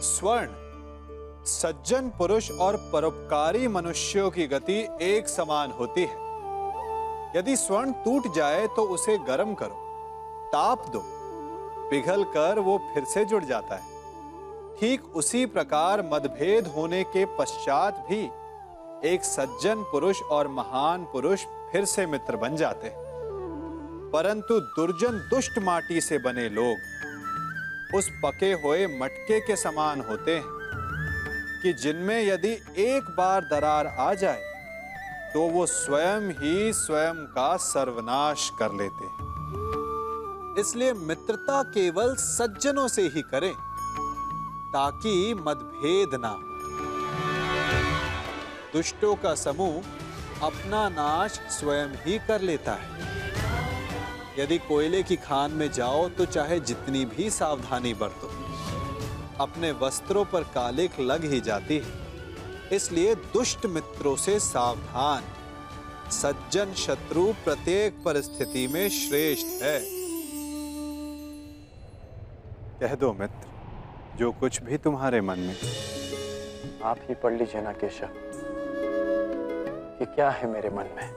स्वर्ण, सज्जन पुरुष और परोपकारी मनुष्यों की गति एक समान होती है। यदि स्वर्ण टूट जाए तो उसे गर्म करो, ताप दो, पिघल कर वो फिर से जुड़ जाता है। ठीक उसी प्रकार मतभेद होने के पश्चात भी एक सज्जन पुरुष और महान पुरुष फिर से मित्र बन जाते हैं। परंतु दुर्जन दुष्ट माटी से बने लोग उस पके हुए मटके के समान होते हैं कि जिनमें यदि एक बार दरार आ जाए तो वो स्वयं ही स्वयं का सर्वनाश कर लेते हैं। इसलिए मित्रता केवल सज्जनों से ही करें ताकि मतभेद ना हो। दुष्टों का समूह अपना नाश स्वयं ही कर लेता है। यदि कोयले की खान में जाओ तो चाहे जितनी भी सावधानी बरतो, अपने वस्त्रों पर कालिख लग ही जाती है। इसलिए दुष्ट मित्रों से सावधान। सज्जन शत्रु प्रत्येक परिस्थिति में श्रेष्ठ है। कह दो मित्र, जो कुछ भी तुम्हारे मन में। आप ही पढ़ लीजिए ना केशव कि क्या है मेरे मन में।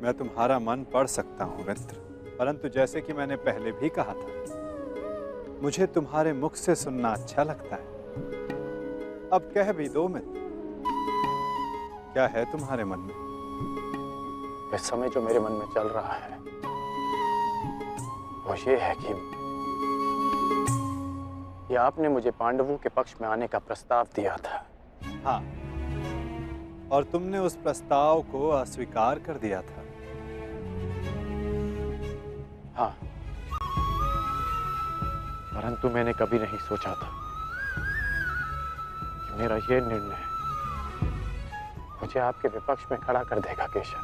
मैं तुम्हारा मन पढ़ सकता हूं मित्र, परंतु जैसे कि मैंने पहले भी कहा था, मुझे तुम्हारे मुख से सुनना अच्छा लगता है। अब कह भी दो मित्र, क्या है तुम्हारे मन में? इस समय जो मेरे मन में चल रहा है वो ये है कि आपने मुझे पांडवों के पक्ष में आने का प्रस्ताव दिया था। हाँ, और तुमने उस प्रस्ताव को अस्वीकार कर दिया था। हाँ, परंतु मैंने कभी नहीं सोचा था कि मेरा ये निर्णय मुझे आपके विपक्ष में खड़ा कर देगा केशव।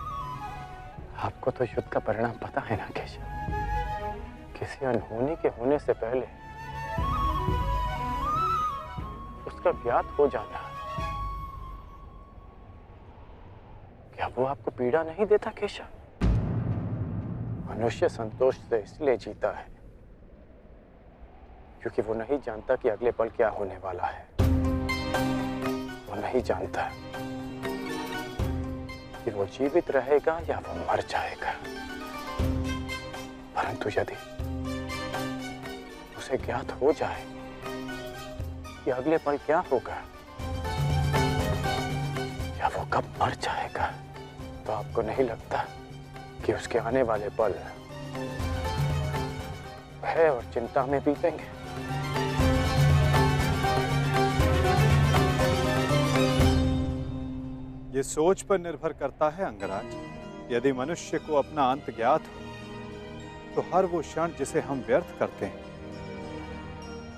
आपको तो युद्ध का परिणाम पता है ना केशव। किसी अनहोनी के होने से पहले उसका ज्ञात हो जाना, क्या वो आपको पीड़ा नहीं देता केशव? मनुष्य संतोष से इसलिए जीता है क्योंकि वो नहीं जानता कि अगले पल क्या होने वाला है। वो नहीं जानता कि वो जीवित रहेगा या वो मर जाएगा। परंतु यदि उसे ज्ञात हो जाए कि अगले पल क्या होगा या वो कब मर जाएगा, तो आपको नहीं लगता कि उसके आने वाले पल भय और चिंता में बीतेंगे? ये सोच पर निर्भर करता है अंगराज। यदि मनुष्य को अपना अंत ज्ञात हो तो हर वो क्षण जिसे हम व्यर्थ करते हैं,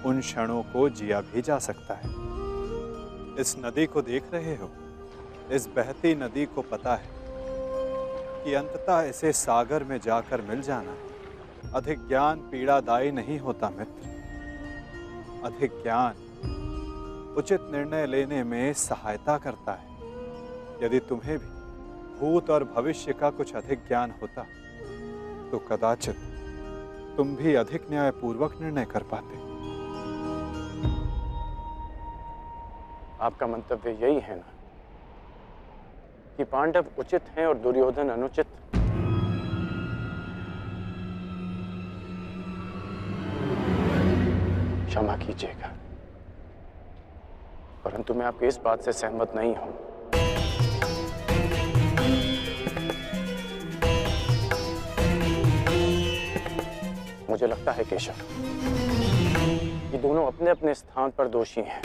उन क्षणों को जिया भी जा सकता है। इस नदी को देख रहे हो? इस बहती नदी को पता है कि अंततः इसे सागर में जाकर मिल जाना। अधिक ज्ञान पीड़ादायी नहीं होता मित्र। अधिक ज्ञान उचित निर्णय लेने में सहायता करता है। यदि तुम्हें भी भूत और भविष्य का कुछ अधिक ज्ञान होता तो कदाचित तुम भी अधिक न्यायपूर्वक निर्णय कर पाते। आपका मंतव्य यही है ना कि पांडव उचित हैं और दुर्योधन अनुचित? क्षमा कीजिएगा, परंतु मैं आपकी इस बात से सहमत नहीं हूं। मुझे लगता है केशव कि दोनों अपने अपने स्थान पर दोषी हैं।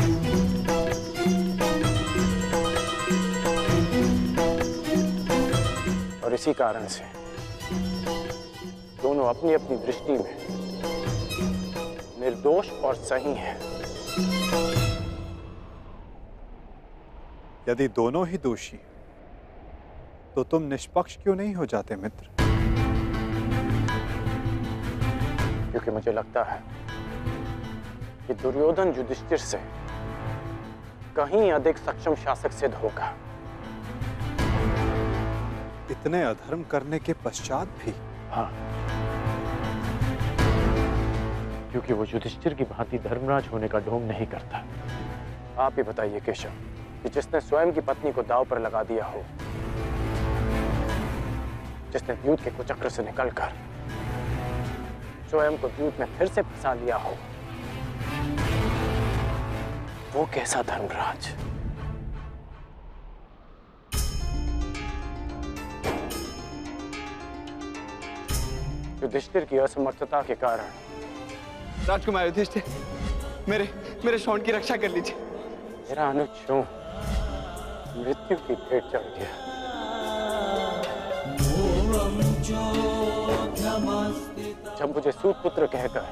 और इसी कारण से दोनों अपनी अपनी दृष्टि में निर्दोष और सही हैं। यदि दोनों ही दोषी तो तुम निष्पक्ष क्यों नहीं हो जाते मित्र? क्योंकि मुझे लगता है कि दुर्योधन युधिष्ठिर से कहीं अधिक सक्षम शासक सिद्ध होगा। इतने अधर्म करने के पश्चात भी? हाँ, क्योंकि वो युधिष्ठिर की भांति धर्मराज होने का ढोंग नहीं करता। आप ही बताइए केशव कि जिसने स्वयं की पत्नी को दांव पर लगा दिया हो, जिसने द्यूत के कुचक्र से निकलकर स्वयं को द्यूत में फिर से फंसा लिया हो, वो कैसा धर्मराज? युधिष्ठिर की असमर्थता के कारण राजकुमार युधिष्ठिर, मेरे शौंड की रक्षा कर लीजिए। मेरा अनुज क्यों मृत्यु की भेंट चढ़ गया? जब मुझे सूत पुत्र कहकर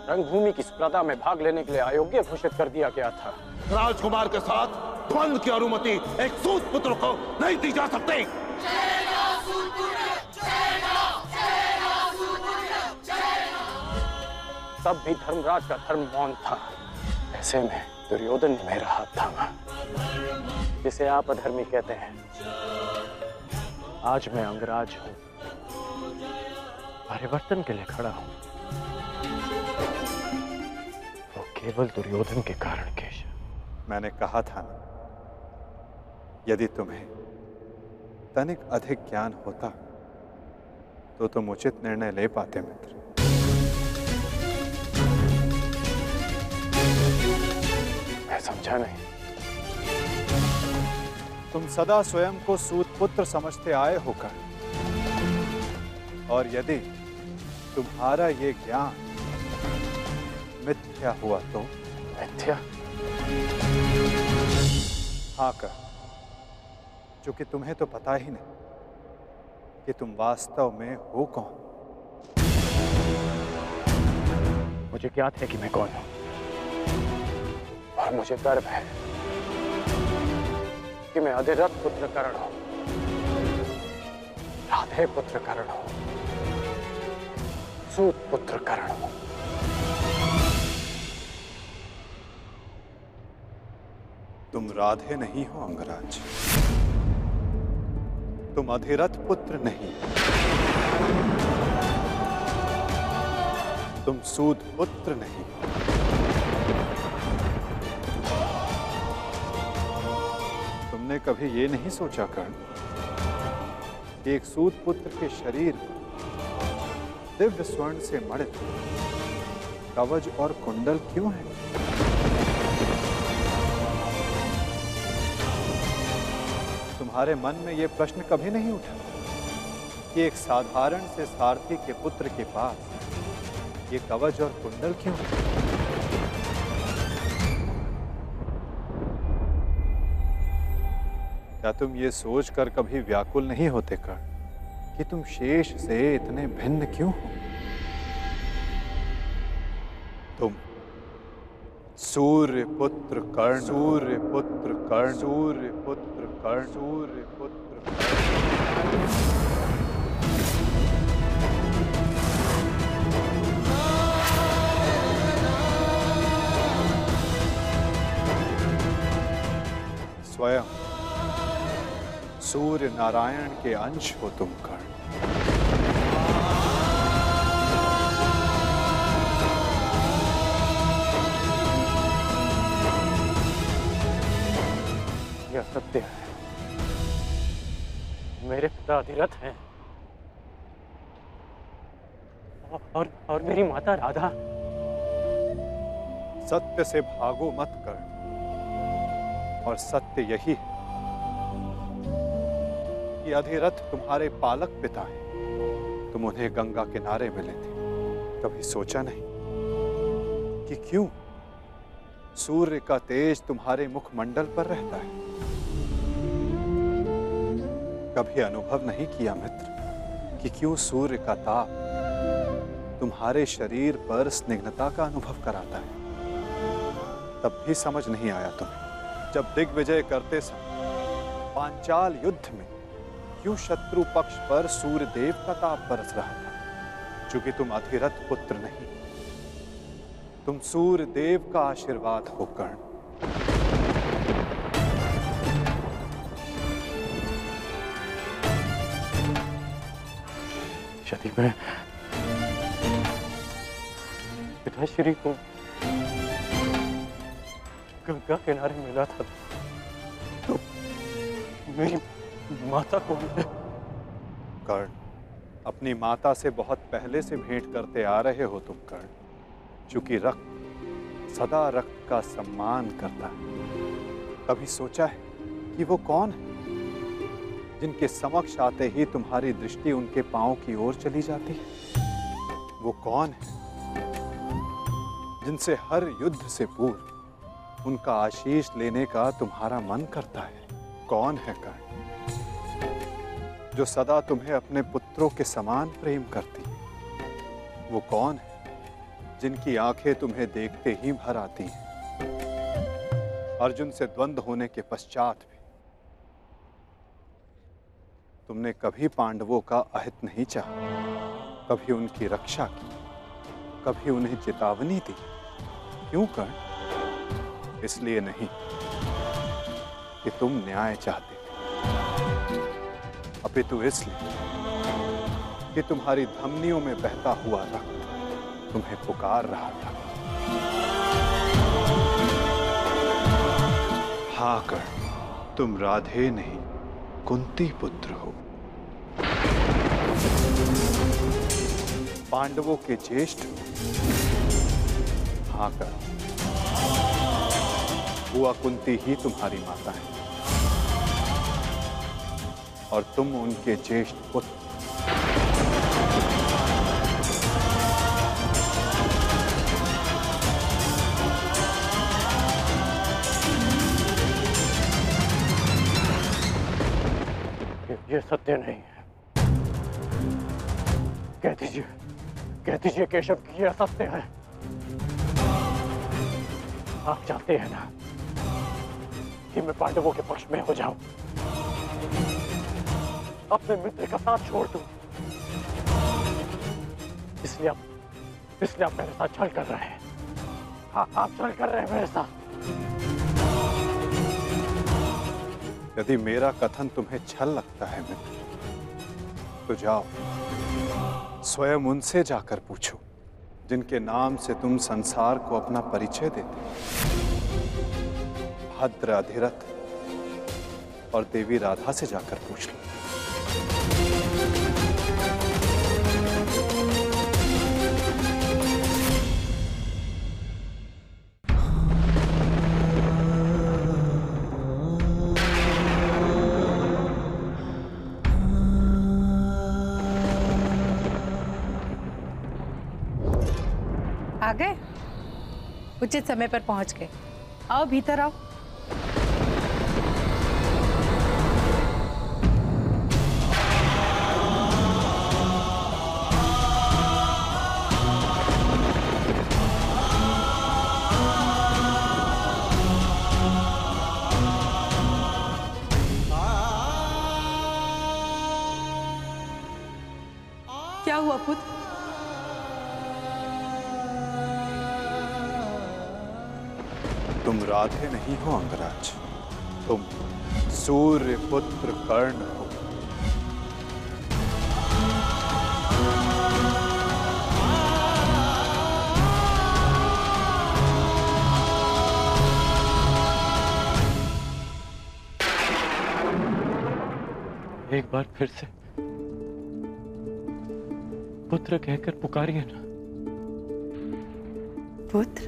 रंगभूमि की स्पर्धा में भाग लेने के लिए अयोग्य घोषित कर दिया गया था, राजकुमार के साथ द्वंद्व की अनुमति एक सूत पुत्र को नहीं दी जा सकती। तब भी धर्मराज का धर्म मौन था। ऐसे में दुर्योधन ने मेरा हाथ थामा, जिसे आप अधर्मी कहते हैं। आज मैं अंगराज हूं, परिवर्तन के लिए खड़ा हूं, वो केवल दुर्योधन के कारण। केशव, मैंने कहा था ना, यदि तुम्हें तनिक अधिक ज्ञान होता तो तुम उचित निर्णय ले पाते मित्र। मैं समझा नहीं। तुम सदा स्वयं को सूत पुत्र समझते आए होकर, और यदि तुम्हारा ये ज्ञान मिथ्या हुआ तो? मिथ्या? हाँ कर, क्योंकि तुम्हें तो पता ही नहीं कि तुम वास्तव में हो कौन। मुझे ज्ञात है कि मैं कौन हूं, और मुझे गर्व है कि मैं अधिरथ पुत्र कर्ण हूं, राधे पुत्र कर्ण हूं, सूत पुत्र कर्ण हूं। तुम राधे नहीं हो अंगराज, तुम अधिरथ पुत्र नहीं, तुम सूत पुत्र नहीं। तुमने कभी ये नहीं सोचा कर्ण कि एक सूत पुत्र के शरीर में दिव्य स्वर्ण से मड़ित कवच और कुंडल क्यों है? तुम्हारे मन में यह प्रश्न कभी नहीं उठा कि एक साधारण से सारथी के पुत्र के पास ये कवच और कुंडल क्यों है? क्या तुम ये सोचकर कभी व्याकुल नहीं होते कर्ण कि तुम शेष से इतने भिन्न क्यों हो? तुम सूर्य पुत्र कर्ण, सूर्य पुत्र कर्ण, सूर्य पुत्र कर्ण, सूर्य पुत्र कर्ण। स्वयं सूर्य नारायण के अंश हो तुम कर्ण। यह सत्य है, मेरे पिता अधिरथ हैं, और मेरी माता राधा। सत्य से भागो मत कर्ण, और सत्य यही है कि अधिरथ तुम्हारे पालक पिता हैं। तुम उन्हें गंगा किनारे मिले थे, कभी सोचा नहीं कि क्यों सूर्य का तेज तुम्हारे मुखमंडल पर रहता है? कभी अनुभव नहीं किया मित्र कि क्यों सूर्य का ताप तुम्हारे शरीर पर स्निग्धता का अनुभव कराता है? तब भी समझ नहीं आया तुम्हें जब दिग्विजय करते समय पांचाल युद्ध में क्यों शत्रु पक्ष पर सूर्य देव का ताप बरस रहा था? क्योंकि तुम अधिरथ पुत्र नहीं, तुम सूर्य देव का आशीर्वाद हो कर्ण। यदि मैं पिताश्री को गंगा किनारे मिला था तो मेरी माता को कर्ण, अपनी माता से बहुत पहले से भेंट करते आ रहे हो तुम कर्ण, क्योंकि रक्त सदा रक्त का सम्मान करता है। कभी सोचा है कि वो कौन है जिनके समक्ष आते ही तुम्हारी दृष्टि उनके पांव की ओर चली जाती है? वो कौन है जिनसे हर युद्ध से पूर्व उनका आशीष लेने का तुम्हारा मन करता है? कौन है कर्ण जो सदा तुम्हें अपने पुत्रों के समान प्रेम करती है? वो कौन है जिनकी आंखें तुम्हें देखते ही भर आती हैं? अर्जुन से द्वंद्व होने के पश्चात भी तुमने कभी पांडवों का अहित नहीं चाहा, कभी उनकी रक्षा की, कभी उन्हें चेतावनी दी। क्यों कर्ण? इसलिए नहीं कि तुम न्याय चाहते थे, अपितु इसलिए कि तुम्हारी धमनियों में बहता हुआ रक्त तुम्हें पुकार रहा था। हाँ कर्ण, तुम राधे नहीं कुंती पुत्र हो, पांडवों के ज्येष्ठ हो। हाँ कर्ण, बुआ कुंती ही तुम्हारी माता है और तुम उनके ज्येष्ठ पुत्र। ये सत्य नहीं है। कह दीजिए केशव कि ये असत्य है। आप चाहते हैं ना कि मैं पांडवों के पक्ष में हो जाऊं, अपने मित्र का साथ छोड़ दूं, इसलिए आप मेरे साथ छल कर रहे हैं। हाँ, आप छल कर रहे हैं मेरे साथ। यदि मेरा कथन तुम्हें छल लगता है मित्र, तो जाओ स्वयं उनसे जाकर पूछो जिनके नाम से तुम संसार को अपना परिचय देते। भद्र अधिरथ और देवी राधा से जाकर पूछ लो। आ गए? उचित समय पर पहुंच गए। आओ भीतर आओ। क्या हुआ पुत्र? तुम राधे नहीं हो अंगराज, तुम सूर्य पुत्र कर्ण हो। एक बार फिर से पुत्र कहकर पुकारिए ना। पुत्र?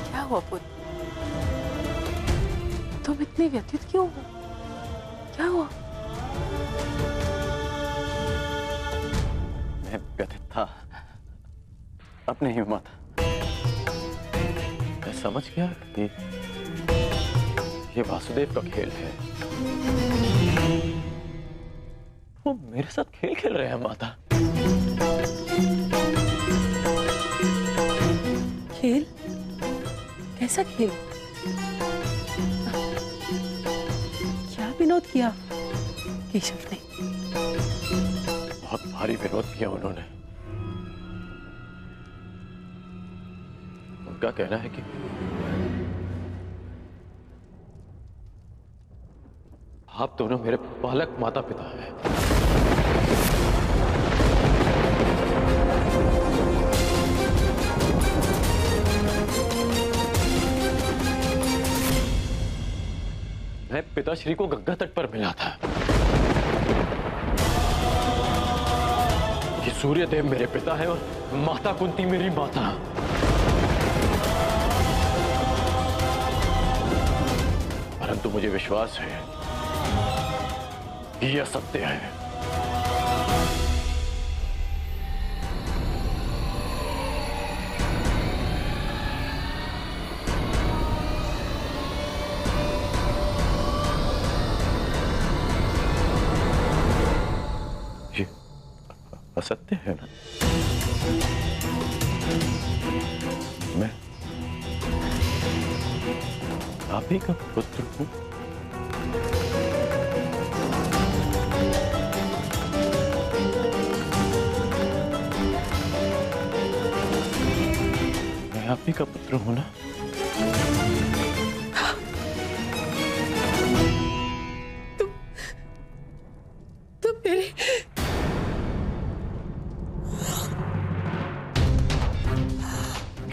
क्या हुआ पुत्र? तुम इतने व्यथित क्यों हो? क्या हुआ? मैं व्यथित था अपने ही माता। मैं समझ गया कि ये वासुदेव का खेल है। वो मेरे साथ खेल खेल रहे हैं माता। खेल? कैसा खेल? क्या विनोद किया केशव ने? बहुत भारी विरोध किया उन्होंने। खुद का कहना है कि आप दोनों मेरे पालक माता पिता हैं। मैं पिताश्री को गंगा तट पर मिला था। ये सूर्यदेव मेरे पिता है और माता कुंती मेरी माता। परंतु मुझे विश्वास है कि यह सत्य है। ये असत्य है ना? मैं आप ही का पुत्र हूं। मैं आप ही का पुत्र हूं ना? तुम मेरे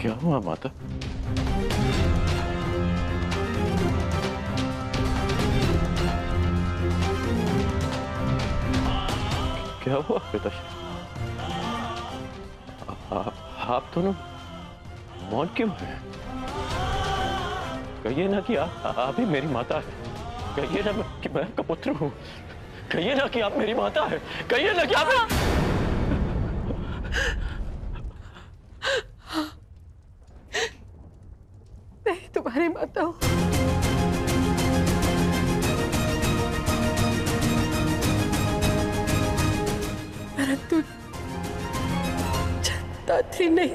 क्या हुआ माता? क्या हुआ पिताश्री? आप दोनों मौन क्यों हैं? कहिए ना कि आप ही मेरी माता है। कहिए ना कि मैं आपका पुत्र हूं। कहिए ना कि आप मेरी माता है। कहिए ना कि आप मैं तुम्हारी माता हूँ। परंतु दात्री नहीं।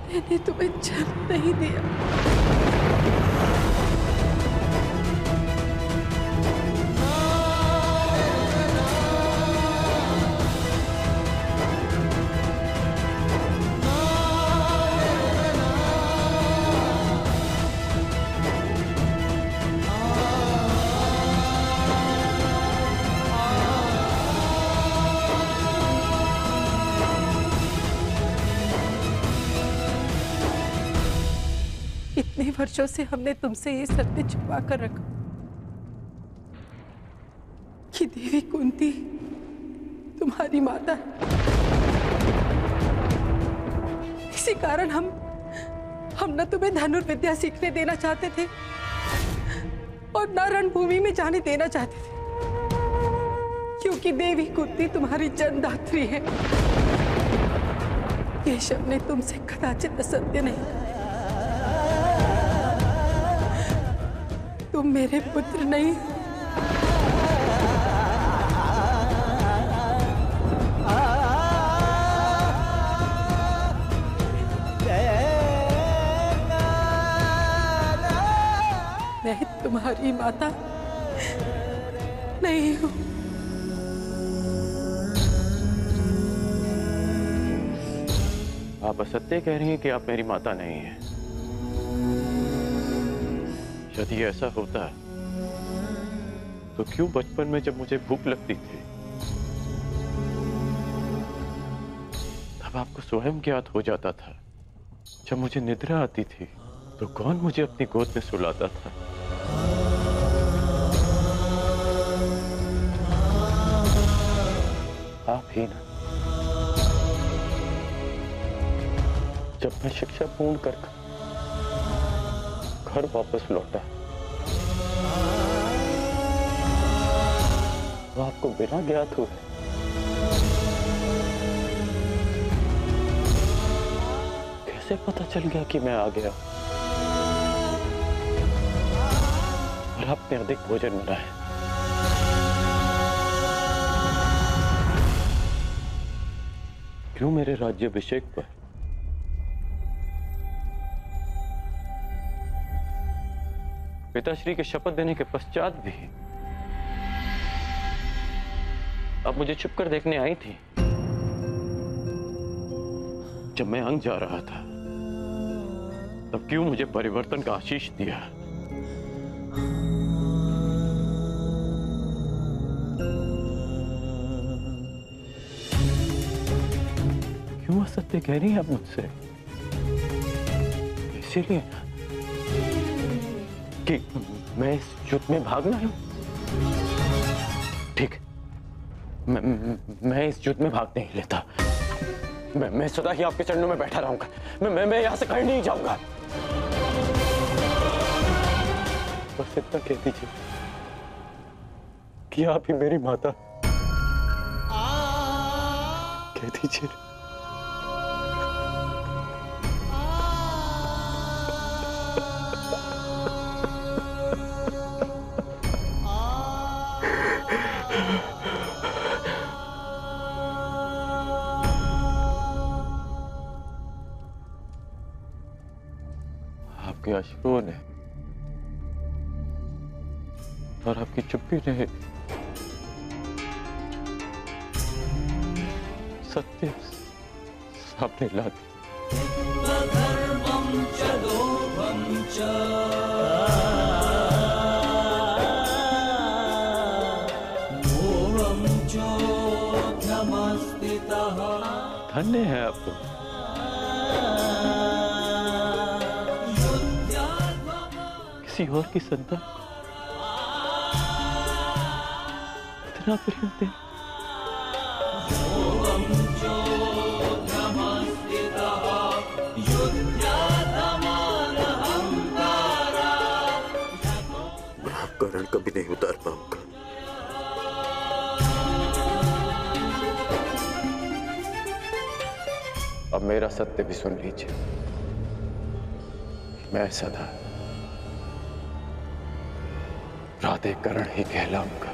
मैंने तुम्हें जन्म नहीं दिया। इतने वर्षों से हमने तुमसे ये सत्य छुपा कर रखा कि देवी कुंती तुम्हारी माता है। इसी कारण हम न तुम्हें धनुर्विद्या सीखने देना चाहते थे और न रणभूमि में जाने देना चाहते थे, क्योंकि देवी कुंती तुम्हारी जन्मदात्री है। केशव ने तुमसे कदाचित असत्य नहीं कहा। तुम मेरे पुत्र नहीं। मैं तुम्हारी माता नहीं हूं। आप असत्य कह रही हैं कि आप मेरी माता नहीं हैं। यदि ऐसा होता तो क्यों बचपन में जब मुझे भूख लगती थी तब आपको स्वयं ज्ञात हो जाता था। जब मुझे निद्रा आती थी तो कौन मुझे अपनी गोद में सुलाता था? आप ही ना। जब मैं शिक्षा पूर्ण कर घर वापस लौटा तो आपको बिना ज्ञात हुए कैसे पता चल गया कि मैं आ गया और आपने अधिक भोजन बनाया? क्यों मेरे राज्याभिषेक पर पिताश्री के शपथ देने के पश्चात भी आप मुझे छुप कर देखने आई थी? जब मैं अंग जा रहा था तब क्यों मुझे परिवर्तन का आशीष दिया? क्यों असत्य कह रही हैं आप मुझसे? इसीलिए ना कि मैं इस युद्ध में भाग ना लूं। ठीक, मैं इस युद्ध में भाग नहीं लेता। मैं सदा ही आपके चरणों में बैठा रहूंगा। मैं यहां से कहीं नहीं जाऊंगा। बस इतना कह दीजिए कि आप ही मेरी माता। कह दीजिए। आपके अश्रुओं ने और आपकी चुप्पी ने सत्य सामने ला दिया। धन्य है आप तो। किसी और की संतान इतना प्रेम दे। मैं आपका ऋण कभी नहीं उतार पाऊंगा। अब मेरा सत्य भी सुन लीजिए। मैं सदा राधेकरण ही कहलाऊंगा।